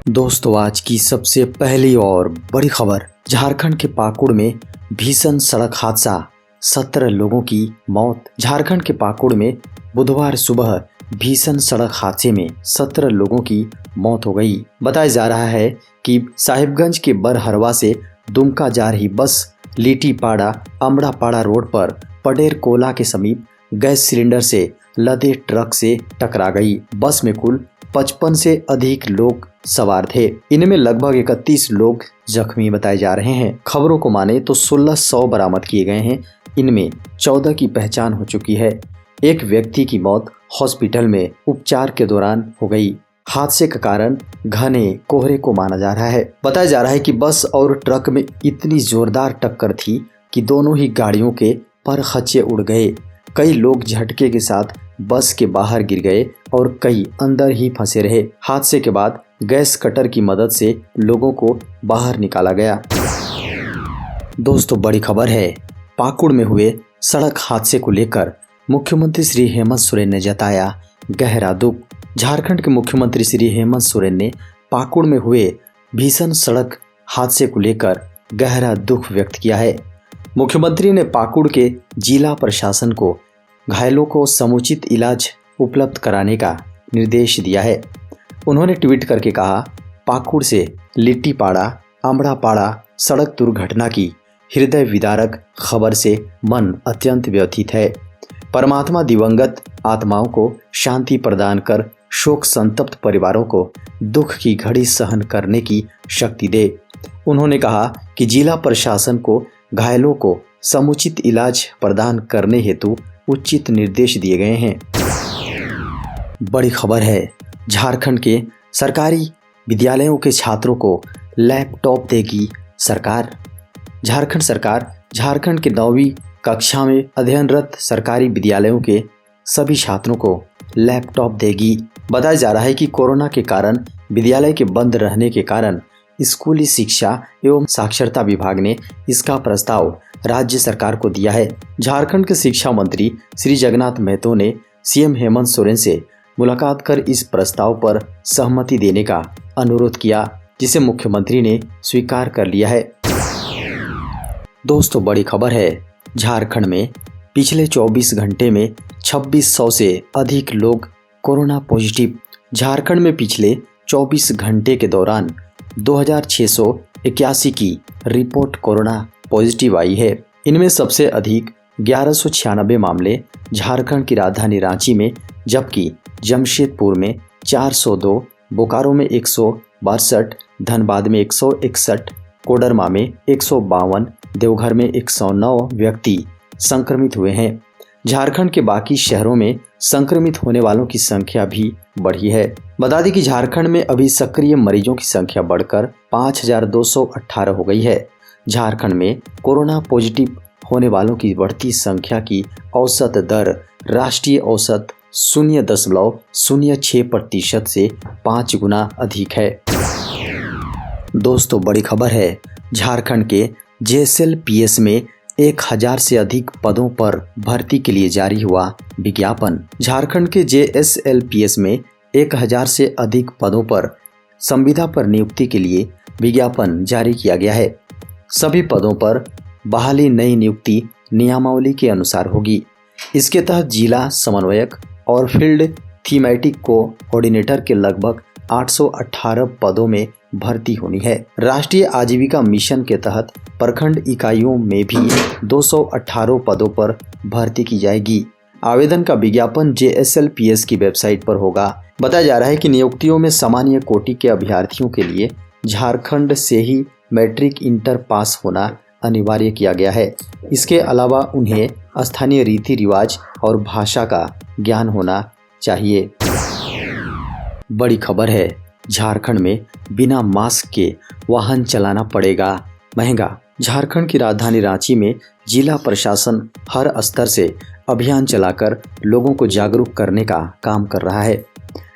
दोस्तों, आज की सबसे पहली और बड़ी खबर। झारखंड के पाकुड़ में भीषण सड़क हादसा, 17 लोगों की मौत। झारखंड के पाकुड़ में बुधवार सुबह भीषण सड़क हादसे में 17 लोगों की मौत हो गई। बताया जा रहा है कि साहिबगंज के बरहरवा से दुमका जा रही बस लिट्टीपाड़ा अमड़ापाड़ा रोड पर पडेर कोला के समीप गैस सिलेंडर से लदे ट्रक से टकरा गई। बस में कुल 55 से अधिक लोग सवार थे। इनमें लगभग 31 लोग जख्मी बताए जा रहे हैं। खबरों को माने तो 1600 बरामद किए गए हैं। इनमें 14 की पहचान हो चुकी है। एक व्यक्ति की मौत हॉस्पिटल में उपचार के दौरान हो गई। हादसे का कारण घने कोहरे को माना जा रहा है। बताया जा रहा है कि बस और ट्रक में इतनी जोरदार टक्कर थी कि दोनों ही गाड़ियों के पर खच्चे उड़ गए। कई लोग झटके के साथ बस के बाहर गिर गए और कई अंदर ही फंसे रहे। हादसे के बाद गैस कटर की मदद से लोगों को बाहर निकाला गया। दोस्तों, बड़ी खबर है। पाकुड़ में हुए सड़क हादसे को लेकर मुख्यमंत्री श्री हेमंत सोरेन ने जताया गहरा दुख। झारखंड के मुख्यमंत्री श्री हेमंत सोरेन ने पाकुड़ में हुए भीषण सड़क हादसे को लेकर गहरा दुख व्यक्त किया है। मुख्यमंत्री ने पाकुड़ के जिला प्रशासन को घायलों को समुचित इलाज उपलब्ध कराने का निर्देश दिया है। उन्होंने ट्वीट करके कहा, पाकुड़ से लिट्टीपाड़ा अमड़ापाड़ा सड़क दुर्घटना की हृदय विदारक खबर से मन अत्यंत व्यथित है। परमात्मा दिवंगत आत्माओं को शांति प्रदान कर शोक संतप्त परिवारों को दुख की घड़ी सहन करने की शक्ति दे। उन्होंने कहा कि जिला प्रशासन को घायलों को समुचित इलाज प्रदान करने हेतु उचित निर्देश दिए गए हैं। बड़ी खबर है। झारखंड के सरकारी विद्यालयों के छात्रों को लैपटॉप देगी सरकार। झारखंड सरकार झारखंड के 9वीं कक्षा में अध्ययनरत सरकारी विद्यालयों के सभी छात्रों को लैपटॉप देगी। बताया जा रहा है कि कोरोना के कारण विद्यालय के बंद रहने के कारण स्कूली शिक्षा एवं साक्षरता विभाग ने इसका प्रस्ताव राज्य सरकार को दिया है। झारखंड के शिक्षा मंत्री श्री जगन्नाथ महतो ने सीएम हेमंत सोरेन से मुलाकात कर इस प्रस्ताव पर सहमति देने का अनुरोध किया, जिसे मुख्यमंत्री ने स्वीकार कर लिया है। दोस्तों, बड़ी खबर है। झारखंड में पिछले 24 घंटे में 2600 से अधिक लोग कोरोना पॉजिटिव। झारखंड में पिछले 24 घंटे के दौरान 2681 की रिपोर्ट कोरोना पॉजिटिव आई है। इनमें सबसे अधिक 1196 मामले झारखंड की राजधानी रांची में, जबकि जमशेदपुर में 402, बोकारो में 162, धनबाद में 161, कोडरमा में 152, देवघर में 109 व्यक्ति संक्रमित हुए हैं। झारखंड के बाकी शहरों में संक्रमित होने वालों की संख्या भी बढ़ी है। बता दें कि झारखंड में अभी सक्रिय मरीजों की संख्या बढ़कर 5218 हो गई है। झारखंड में कोरोना पॉजिटिव होने वालों की बढ़ती संख्या की औसत दर राष्ट्रीय औसत 0.06% से 5 गुना अधिक है। दोस्तों, बड़ी खबर है। झारखंड के JSLPS में 1000 से अधिक पदों पर भर्ती के लिए जारी हुआ विज्ञापन। झारखंड के JSLPS में 1000 से अधिक पदों पर संविदा पर नियुक्ति के लिए विज्ञापन जारी किया गया है। सभी पदों पर बहाली नई नियुक्ति नियमावली के अनुसार होगी। इसके तहत जिला समन्वयक और फील्ड थीमेटिक कोऑर्डिनेटर के लगभग 818 पदों में भर्ती होनी है। राष्ट्रीय आजीविका मिशन के तहत प्रखंड इकाइयों में भी 218 पदों पर भर्ती की जाएगी। आवेदन का विज्ञापन JSLPS की वेबसाइट पर होगा। बताया जा रहा है कि नियुक्तियों में सामान्य कोटि के अभ्यर्थियों के लिए झारखंड से ही मैट्रिक इंटर पास होना अनिवार्य किया गया है। इसके अलावा उन्हें स्थानीय रीति रिवाज और भाषा का ज्ञान होना चाहिए। बड़ी खबर है। झारखंड में बिना मास्क के वाहन चलाना पड़ेगा महंगा। झारखंड की राजधानी रांची में जिला प्रशासन हर स्तर से अभियान चलाकर लोगों को जागरूक करने का काम कर रहा है।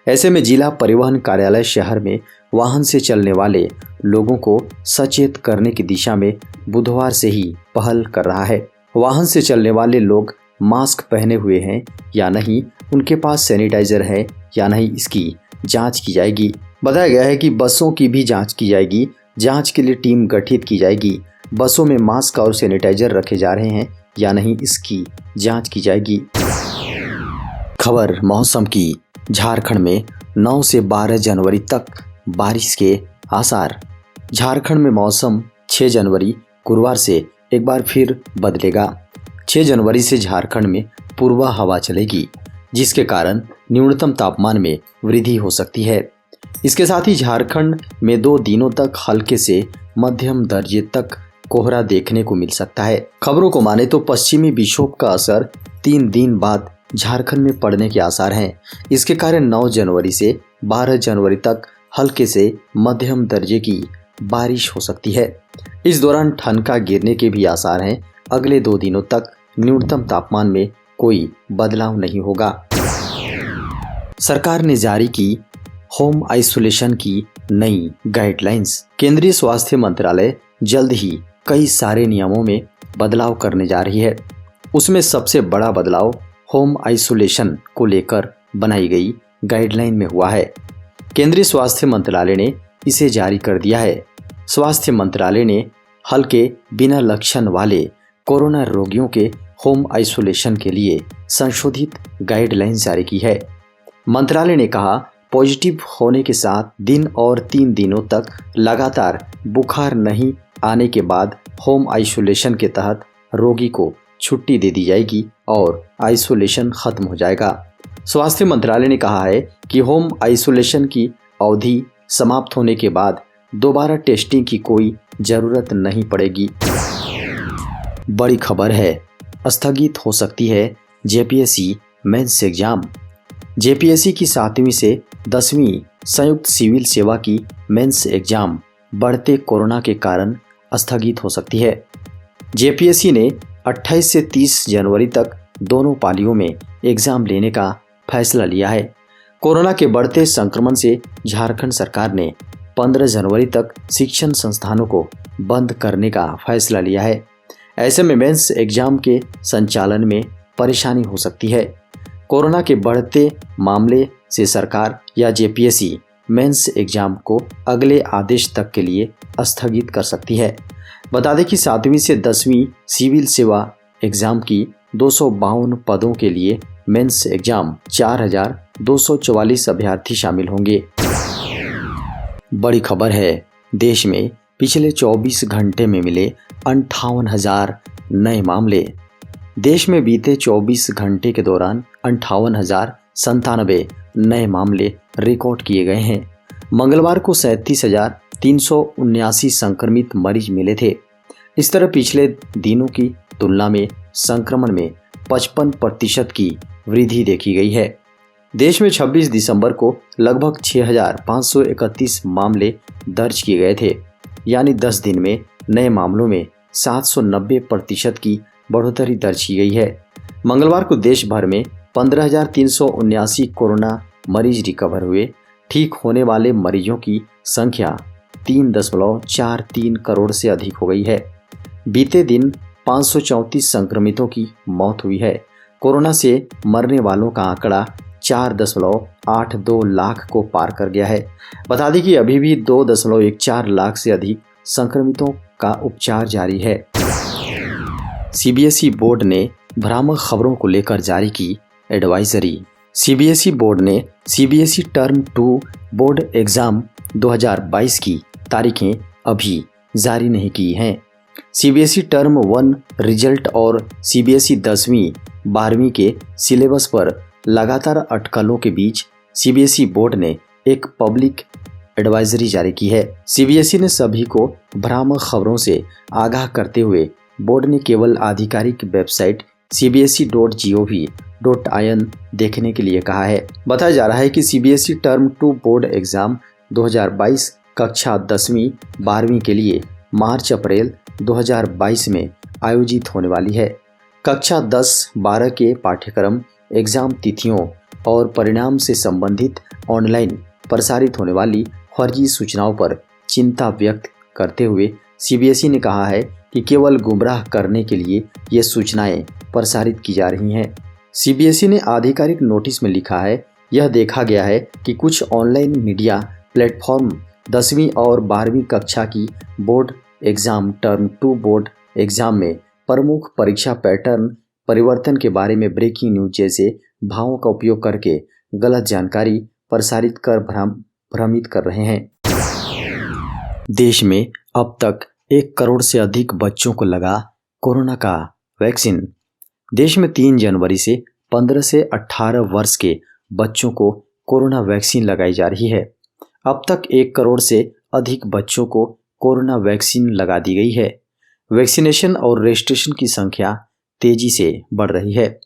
ऐसे में जिला परिवहन कार्यालय शहर में वाहन से चलने वाले लोगों को सचेत करने की दिशा में बुधवार से ही पहल कर रहा है। वाहन से चलने वाले लोग मास्क पहने हुए हैं या नहीं, उनके पास सैनिटाइजर है या नहीं, इसकी जांच की जाएगी। बताया गया है कि बसों की भी जांच की जाएगी। जांच के लिए टीम गठित की जाएगी। बसों में मास्क और सैनिटाइजर रखे जा रहे हैं या नहीं, इसकी जांच की जाएगी। खबर मौसम की। झारखंड में 9 से 12 जनवरी तक बारिश के आसार। झारखंड में मौसम 6 जनवरी गुरुवार से एक बार फिर बदलेगा। 6 जनवरी से झारखंड में पूर्वा हवा चलेगी, जिसके कारण न्यूनतम तापमान में वृद्धि हो सकती है। इसके साथ ही झारखंड में 2 दिनों तक हल्के से मध्यम दर्जे तक कोहरा देखने को मिल सकता है। खबरों को माने तो पश्चिमी विक्षोभ का असर 3 दिन बाद झारखंड में पड़ने के आसार हैं। इसके कारण 9 जनवरी से 12 जनवरी तक हल्के से मध्यम दर्जे की बारिश हो सकती है। इस दौरान ठनका गिरने के भी आसार हैं। अगले 2 दिनों तक न्यूनतम तापमान में कोई बदलाव नहीं होगा। सरकार ने जारी की होम आइसोलेशन की नई गाइडलाइंस। केंद्रीय स्वास्थ्य मंत्रालय जल्द ही कई सारे नियमों में बदलाव करने जा रही है। उसमें सबसे बड़ा बदलाव होम आइसोलेशन को लेकर बनाई गई गाइडलाइन में हुआ है। केंद्रीय स्वास्थ्य मंत्रालय ने इसे जारी कर दिया है। स्वास्थ्य मंत्रालय ने हल्के बिना लक्षण वाले कोरोना रोगियों के होम आइसोलेशन के लिए संशोधित गाइडलाइन जारी की है। मंत्रालय ने कहा, पॉजिटिव होने के साथ दिन और 3 दिनों तक लगातार बुखार नहीं आने के बाद होम आइसोलेशन के तहत रोगी को छुट्टी दे दी जाएगी और आइसोलेशन खत्म हो जाएगा। स्वास्थ्य मंत्रालय ने कहा है कि होम आइसोलेशन की अवधि समाप्त होने के बाद दोबारा टेस्टिंग की कोई जरूरत नहीं पड़ेगी। बड़ी खबर है, स्थगित हो सकती है जेपीएससी मेंस एग्जाम। जेपीएससी की 7वीं से 10वीं संयुक्त सिविल सेवा की मेंस एग्जाम बढ़ते कोरोना के कारण स्थगित हो सकती है। जेपीएससी ने 28 से 30 जनवरी तक दोनों पालियों में एग्जाम लेने का फैसला लिया है। कोरोना के बढ़ते संक्रमण से झारखंड सरकार ने 15 जनवरी तक शिक्षण संस्थानों को बंद करने का फैसला लिया है। ऐसे में मेंस एग्जाम के संचालन में परेशानी हो सकती है। कोरोना के बढ़ते मामले से सरकार या जेपीएससी मेंस एग्जाम को अगले आदेश तक के लिए स्थगित कर सकती है। बता दें कि 7वीं से 10वीं सिविल सेवा एग्जाम की 252 पदों के लिए मेंस एग्जाम 4244 अभ्यर्थी शामिल होंगे। बड़ी खबर है, देश में पिछले 24 घंटे में मिले 58,000 नए मामले। देश में बीते 24 घंटे के दौरान 58,097 नए मामले रिकॉर्ड किए गए हैं। मंगलवार को 37,379 संक्रमित मरीज मिले थे। इस तरह पिछले दिनों की तुलना में संक्रमण में 55% की वृद्धि देखी गई है। देश में 26 दिसंबर को लगभग 6,531 मामले दर्ज किए गए थे, यानी 10 दिन में नए मामलों में 790% की बढ़ोतरी दर्ज की गई है। मंगलवार को देश भर में 15,379 कोरोना मरीज रिकवर हुए। ठीक होने वाले मरीजों की संख्या 3.43 करोड़ से अधिक हो गई है। बीते दिन 534 संक्रमितों की मौत हुई है। कोरोना से मरने वालों का आंकड़ा 4.82 लाख को पार कर गया है। बता दें कि अभी भी 2.14 लाख से अधिक संक्रमितों का उपचार जारी है। सीबीएसई बोर्ड ने भ्रामक खबरों को लेकर जारी की एडवाइजरी। सीबीएसई बोर्ड ने सीबीएसई टर्म 2 बोर्ड एग्जाम 2022 की तारीखें अभी जारी नहीं की हैं। सीबीएसई टर्म 1 रिजल्ट और सीबीएसई 10वीं 12वीं के सिलेबस पर लगातार अटकलों के बीच सीबीएसई बोर्ड ने एक पब्लिक एडवाइजरी जारी की है। सीबीएसई ने सभी को भ्रामक खबरों से आगाह करते हुए बोर्ड ने केवल आधिकारिक वेबसाइट cbse.gov.in देखने के लिए कहा है। बताया जा रहा है कि सीबीएसई टर्म 2 बोर्ड एग्जाम 2022 कक्षा 10वीं 12वीं के लिए मार्च-अप्रैल 2022 में आयोजित होने वाली है। कक्षा 10-12 के पाठ्यक्रम, एग्जाम तिथियों और परिणाम से संबंधित ऑनलाइन प्रसारित होने वाली फर्जी सूचनाओं पर चिंता व्यक्त करते हुए सीबीएसई ने कहा है कि केवल गुमराह करने के लिए ये सूचनाएं प्रसारित की जा रही हैं। सीबीएसई ने आधिकारिक नोटिस में लिखा है यह देखा गया है कि कुछ ऑनलाइन मीडिया प्लेटफॉर्म 10वीं और 12वीं कक्षा की board exam term 2 board exam में प्रमुख परीक्षा पैटर्न परिवर्तन के बारे में ब्रेकिंग न्यूज जैसे भावों का उपयोग करके गलत जानकारी प्रसारित कर भ्रमित कर रहे हैं। देश में अब तक 1 करोड़ से अधिक बच्चों को लगा कोरोना का वैक्सीन। देश में 3 जनवरी से 15 से 18 वर्ष के बच्चों को कोरोना वैक्सीन लगाई जा रही है। अब तक 1 करोड़ से अधिक बच्चों को कोरोना वैक्सीन लगा दी गई है। वैक्सीनेशन और रजिस्ट्रेशन की संख्या तेजी से बढ़ रही है।